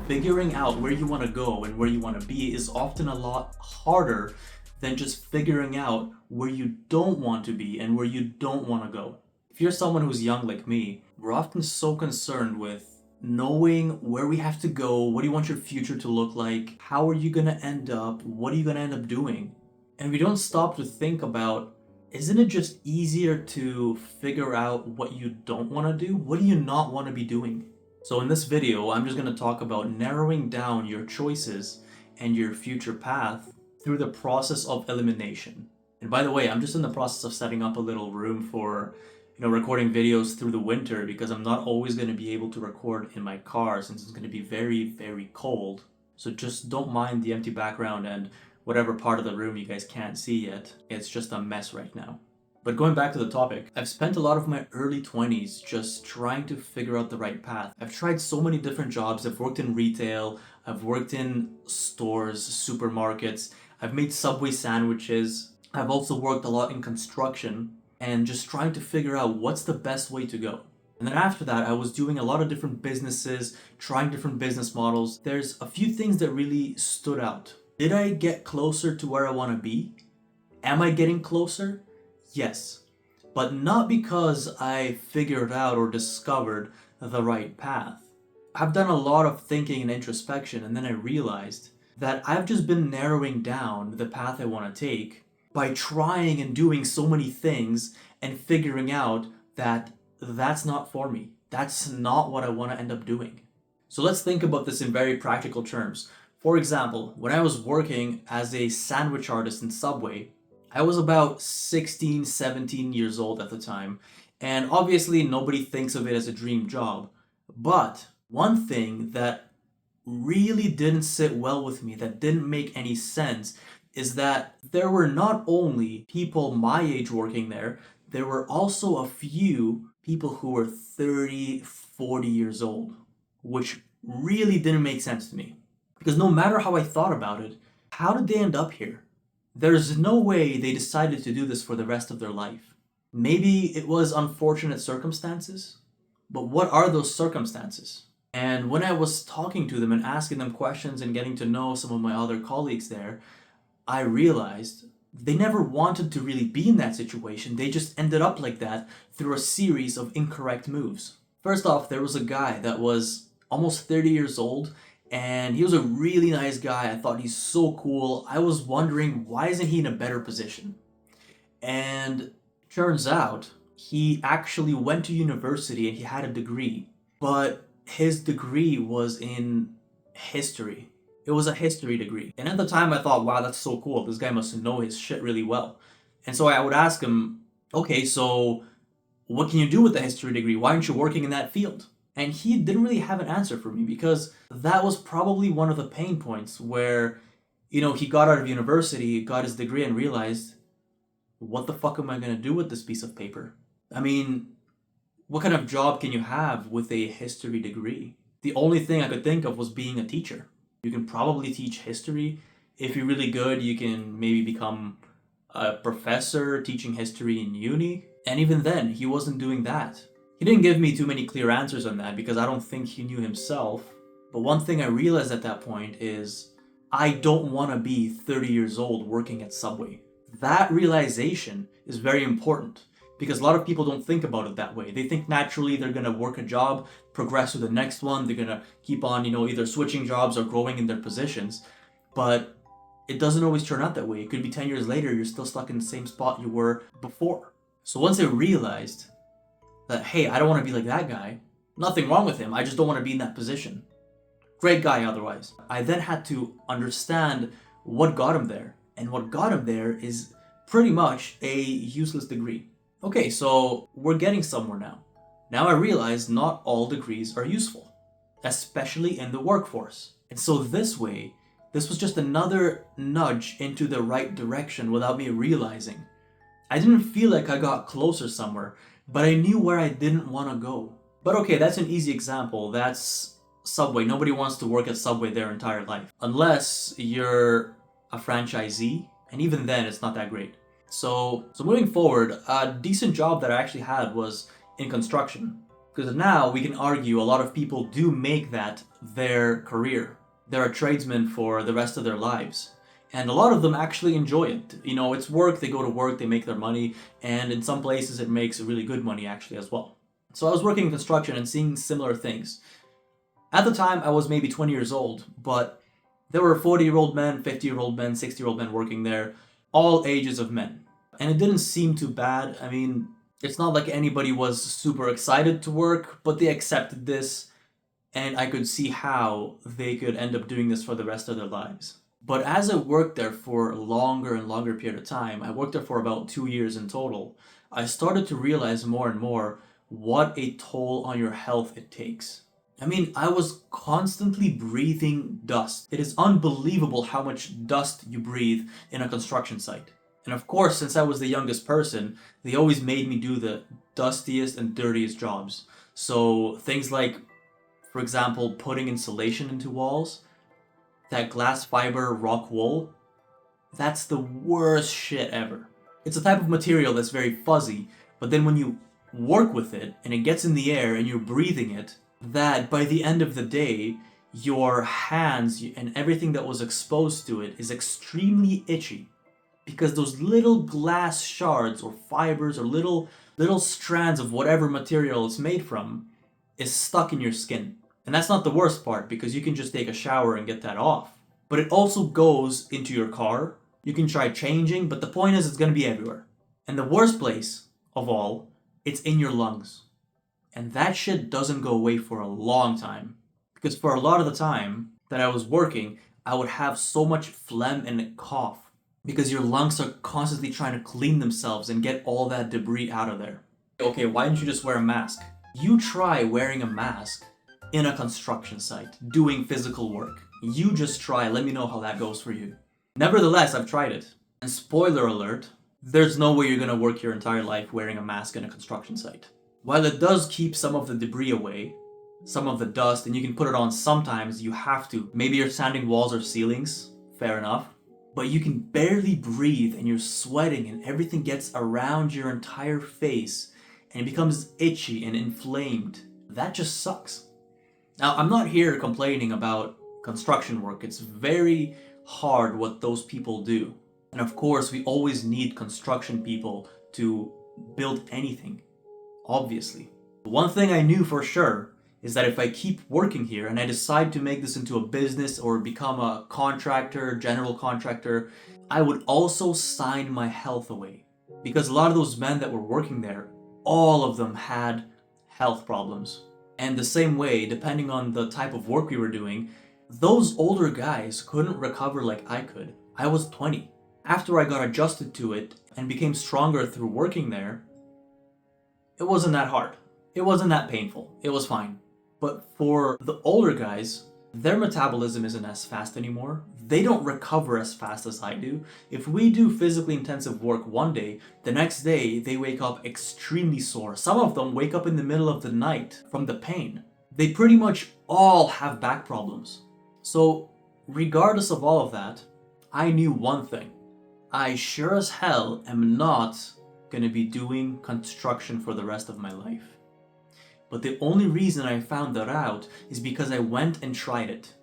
figuring out where you want to go and where you want to be is often a lot harder than just figuring out where you don't want to be and where you don't want to go. If you're someone who's young like me, we're often so concerned with knowing where we have to go, what do you want your future to look like, how are you going to end up, what are you going to end up doing? And we don't stop to think about, isn't it just easier to figure out what you don't want to do? What do you not want to be doing? So in this video, I'm just going to talk about narrowing down your choices and your future path through the process of elimination. And by the way, I'm just in the process of setting up a little room for, recording videos through the winter because I'm not always going to be able to record in my car since it's going to be very, very cold. So just don't mind the empty background and whatever part of the room you guys can't see yet. It's just a mess right now. But going back to the topic, I've spent a lot of my early 20s just trying to figure out the right path. I've tried so many different jobs. I've worked in retail, I've worked in stores, supermarkets, I've made Subway sandwiches. I've also worked a lot in construction and just trying to figure out what's the best way to go. And then after that, I was doing a lot of different businesses, trying different business models. There's a few things that really stood out. Did I get closer to where I want to be? Am I getting closer? Yes, but not because I figured out or discovered the right path. I've done a lot of thinking and introspection, and then I realized that I've just been narrowing down the path I want to take by trying and doing so many things and figuring out that that's not for me. That's not what I want to end up doing. So let's think about this in very practical terms. For example, when I was working as a sandwich artist in Subway, I was about 16, 17 years old at the time, and obviously nobody thinks of it as a dream job. But one thing that really didn't sit well with me, that didn't make any sense, is that there were not only people my age working there, there were also a few people who were 30, 40 years old, which really didn't make sense to me. Because no matter how I thought about it, how did they end up here? There's no way they decided to do this for the rest of their life. Maybe it was unfortunate circumstances, but what are those circumstances? And when I was talking to them and asking them questions and getting to know some of my other colleagues there, I realized they never wanted to really be in that situation. They just ended up like that through a series of incorrect moves. First off, there was a guy that was almost 30 years old, and he was a really nice guy. I thought he's so cool. I was wondering, why isn't he in a better position? And turns out he actually went to university and he had a degree, but his degree was in history. It was a history degree. And at the time I thought, wow, that's so cool. This guy must know his shit really well. And so I would ask him, okay, so what can you do with the history degree? Why aren't you working in that field? And he didn't really have an answer for me because that was probably one of the pain points where, he got out of university, got his degree and realized, what the fuck am I going to do with this piece of paper? I mean, what kind of job can you have with a history degree? The only thing I could think of was being a teacher. You can probably teach history. If you're really good, you can maybe become a professor teaching history in uni. And even then, he wasn't doing that. He didn't give me too many clear answers on that because I don't think he knew himself. But one thing I realized at that point is I don't want to be 30 years old working at Subway. That realization is very important because a lot of people don't think about it that way. They think naturally they're going to work a job, progress to the next one, they're going to keep on, either switching jobs or growing in their positions. But it doesn't always turn out that way. It could be 10 years later, you're still stuck in the same spot you were before. So once I realized that, hey, I don't want to be like that guy, nothing wrong with him, I just don't want to be in that position. Great guy otherwise. I then had to understand what got him there. And what got him there is pretty much a useless degree. Okay, so we're getting somewhere now. Now I realize not all degrees are useful, especially in the workforce. And so this was just another nudge into the right direction without me realizing. I didn't feel like I got closer somewhere, but I knew where I didn't want to go. But okay, that's an easy example. That's Subway. Nobody wants to work at Subway their entire life. Unless you're a franchisee, and even then it's not that great. So moving forward, a decent job that I actually had was in construction. Because now we can argue a lot of people do make that their career. They're a tradesman for the rest of their lives. And a lot of them actually enjoy it. You know, it's work, they go to work, they make their money, and in some places it makes really good money actually as well. So I was working in construction and seeing similar things. At the time, I was maybe 20 years old, but there were 40-year-old men, 50-year-old men, 60-year-old men working there, all ages of men. And it didn't seem too bad. I mean, it's not like anybody was super excited to work, but they accepted this, and I could see how they could end up doing this for the rest of their lives. But as I worked there for a longer and longer period of time, I worked there for about 2 years in total, I started to realize more and more what a toll on your health it takes. I mean, I was constantly breathing dust. It is unbelievable how much dust you breathe in a construction site. And of course, since I was the youngest person, they always made me do the dustiest and dirtiest jobs. So things like, for example, putting insulation into walls, that glass fiber rock wool, that's the worst shit ever. It's a type of material that's very fuzzy, but then when you work with it and it gets in the air and you're breathing it, that by the end of the day, your hands and everything that was exposed to it is extremely itchy because those little glass shards or fibers or little strands of whatever material it's made from is stuck in your skin. And that's not the worst part because you can just take a shower and get that off. But it also goes into your car. You can try changing, but the point is it's going to be everywhere. And the worst place of all, it's in your lungs. And that shit doesn't go away for a long time. Because for a lot of the time that I was working, I would have so much phlegm and cough. Because your lungs are constantly trying to clean themselves and get all that debris out of there. Okay, why didn't you just wear a mask? You try wearing a mask in a construction site, doing physical work. You just try, let me know how that goes for you. Nevertheless, I've tried it. And spoiler alert, there's no way you're gonna work your entire life wearing a mask in a construction site. While it does keep some of the debris away, some of the dust, and you can put it on sometimes, you have to. Maybe you're sanding walls or ceilings, fair enough. But you can barely breathe and you're sweating and everything gets around your entire face and it becomes itchy and inflamed. That just sucks. Now, I'm not here complaining about construction work. It's very hard what those people do. And of course, we always need construction people to build anything, obviously. One thing I knew for sure is that if I keep working here and I decide to make this into a business or become a contractor, general contractor, I would also sign my health away. Because a lot of those men that were working there, all of them had health problems. And the same way, depending on the type of work we were doing, those older guys couldn't recover like I could. I was 20. After I got adjusted to it and became stronger through working there, it wasn't that hard. It wasn't that painful. It was fine. But for the older guys, their metabolism isn't as fast anymore. They don't recover as fast as I do. If we do physically intensive work one day, the next day they wake up extremely sore. Some of them wake up in the middle of the night from the pain. They pretty much all have back problems. So regardless of all of that, I knew one thing. I sure as hell am not gonna be doing construction for the rest of my life. But the only reason I found that out is because I went and tried it.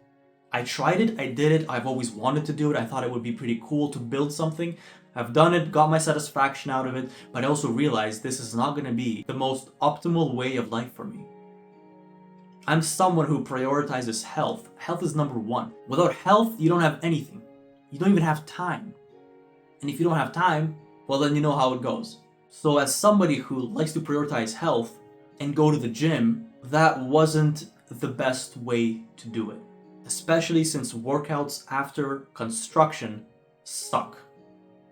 I tried it, I did it, I've always wanted to do it, I thought it would be pretty cool to build something. I've done it, got my satisfaction out of it, but I also realized this is not going to be the most optimal way of life for me. I'm someone who prioritizes health. Health is number one. Without health, you don't have anything. You don't even have time. And if you don't have time, well then you know how it goes. So as somebody who likes to prioritize health and go to the gym, that wasn't the best way to do it. Especially since workouts after construction suck.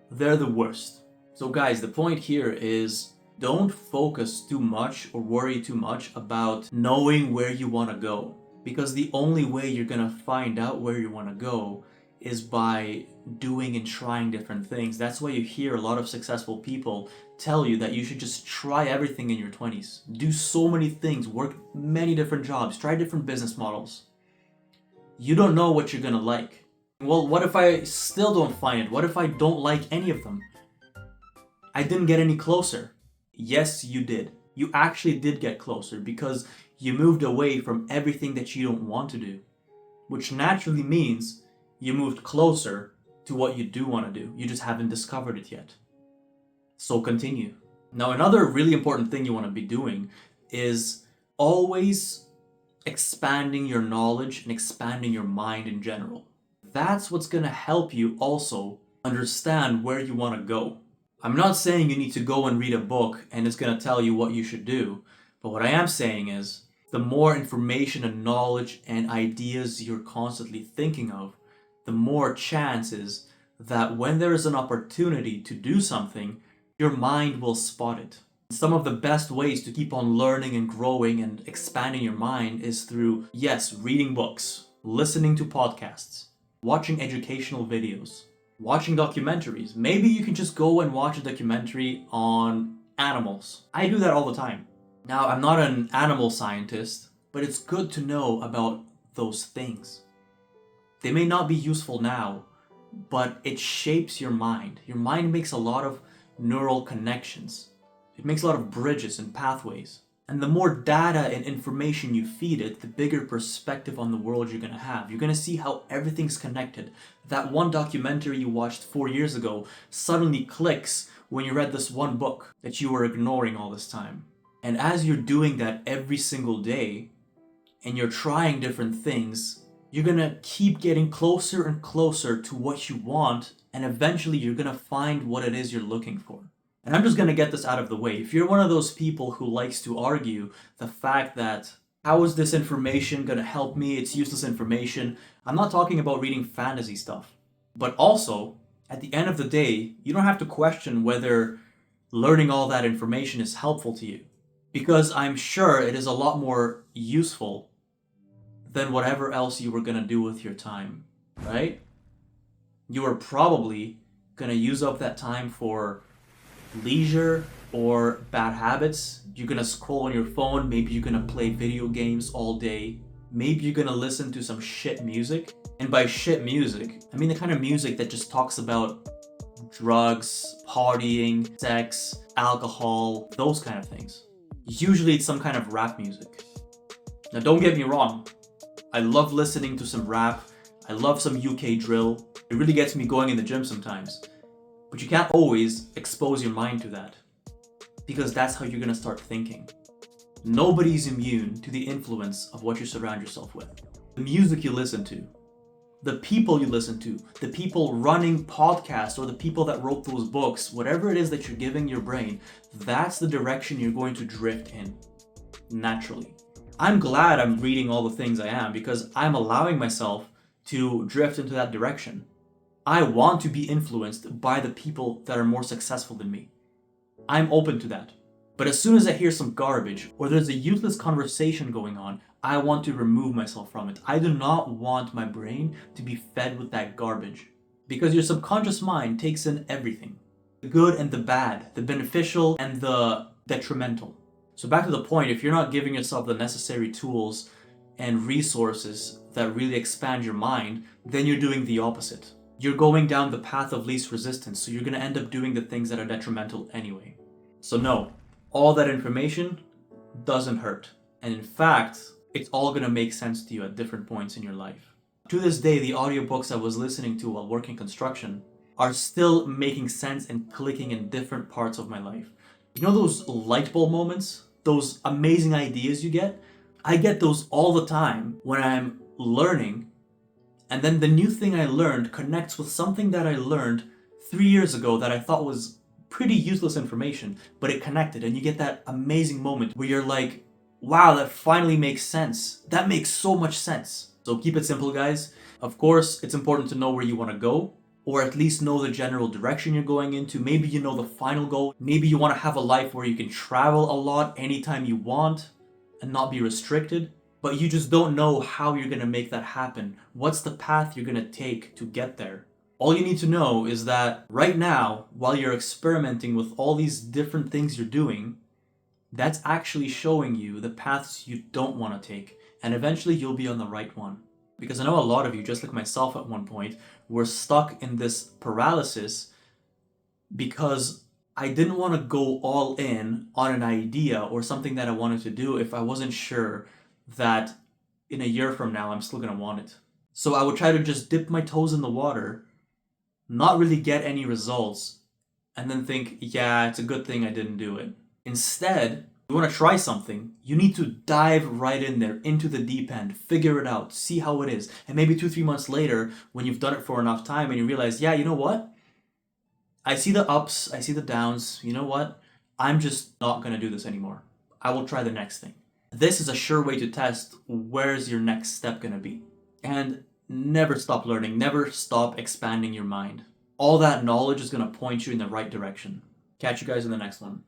They're the worst. So guys, the point here is don't focus too much or worry too much about knowing where you want to go. Because the only way you're going to find out where you want to go is by doing and trying different things. That's why you hear a lot of successful people tell you that you should just try everything in your 20s. Do so many things, work many different jobs, try different business models. You don't know what you're gonna like. Well, what if I still don't find it? What if I don't like any of them? I didn't get any closer. Yes, you did. You actually did get closer because you moved away from everything that you don't want to do, which naturally means you moved closer to what you do want to do. You just haven't discovered it yet. So continue. Now, another really important thing you want to be doing is always expanding your knowledge and expanding your mind in general. That's what's going to help you also understand where you want to go. I'm not saying you need to go and read a book and it's going to tell you what you should do, but what I am saying is the more information and knowledge and ideas you're constantly thinking of, the more chances that when there is an opportunity to do something, your mind will spot it. Some of the best ways to keep on learning and growing and expanding your mind is through, yes, reading books, listening to podcasts, watching educational videos, watching documentaries. Maybe you can just go and watch a documentary on animals. I do that all the time. Now, I'm not an animal scientist, but it's good to know about those things. They may not be useful now, but it shapes your mind. Your mind makes a lot of neural connections. It makes a lot of bridges and pathways. And the more data and information you feed it, the bigger perspective on the world you're going to have. You're going to see how everything's connected. That one documentary you watched 4 years ago suddenly clicks when you read this one book that you were ignoring all this time. And as you're doing that every single day, and you're trying different things, you're going to keep getting closer and closer to what you want, and eventually you're going to find what it is you're looking for. And I'm just going to get this out of the way. If you're one of those people who likes to argue the fact that, how is this information going to help me? It's useless information. I'm not talking about reading fantasy stuff. But also, at the end of the day, you don't have to question whether learning all that information is helpful to you. Because I'm sure it is a lot more useful than whatever else you were going to do with your time, right? You are probably going to use up that time for leisure or bad habits. You're gonna scroll on your phone, maybe you're gonna play video games all day, maybe you're gonna listen to some shit music. And by shit music, I mean the kind of music that just talks about drugs, partying, sex, alcohol, those kind of things. Usually it's some kind of rap music. Now don't get me wrong, I love listening to some rap, I love some UK drill, it really gets me going in the gym sometimes. But you can't always expose your mind to that, because that's how you're going to start thinking. Nobody's immune to the influence of what you surround yourself with. The music you listen to, the people you listen to, the people running podcasts, or the people that wrote those books, whatever it is that you're giving your brain, that's the direction you're going to drift in, naturally. I'm glad I'm reading all the things I am, because I'm allowing myself to drift into that direction. I want to be influenced by the people that are more successful than me. I'm open to that. But as soon as I hear some garbage or there's a useless conversation going on, I want to remove myself from it. I do not want my brain to be fed with that garbage. Because your subconscious mind takes in everything. The good and the bad, the beneficial and the detrimental. So back to the point, if you're not giving yourself the necessary tools and resources that really expand your mind, then you're doing the opposite. You're going down the path of least resistance, so you're going to end up doing the things that are detrimental anyway. So no, all that information doesn't hurt. And in fact, it's all going to make sense to you at different points in your life. To this day, the audiobooks I was listening to while working construction are still making sense and clicking in different parts of my life. You know those light bulb moments? Those amazing ideas you get? I get those all the time when I'm learning. And then the new thing I learned connects with something that I learned 3 years ago that I thought was pretty useless information, but it connected, and you get that amazing moment where you're like, wow, that finally makes sense. That makes so much sense. So keep it simple, guys. Of course, it's important to know where you want to go, or at least know the general direction you're going into. Maybe you know the final goal. Maybe you want to have a life where you can travel a lot anytime you want and not be restricted. But you just don't know how you're going to make that happen. What's the path you're going to take to get there? All you need to know is that right now, while you're experimenting with all these different things you're doing, that's actually showing you the paths you don't want to take. And eventually you'll be on the right one. Because I know a lot of you, just like myself at one point, were stuck in this paralysis because I didn't want to go all in on an idea or something that I wanted to do if I wasn't sure that in a year from now I'm still going to want it. So I would try to just dip my toes in the water, not really get any results, and then think, yeah, it's a good thing I didn't do it. Instead, you want to try something, you need to dive right in there, into the deep end, figure it out, see how it is. And maybe 2, 3 months later, when you've done it for enough time and you realize, yeah, you know what? I see the ups, I see the downs. You know what? I'm just not going to do this anymore. I will try the next thing. This is a sure way to test where's your next step going to be. And never stop learning, never stop expanding your mind. All that knowledge is going to point you in the right direction. Catch you guys in the next one.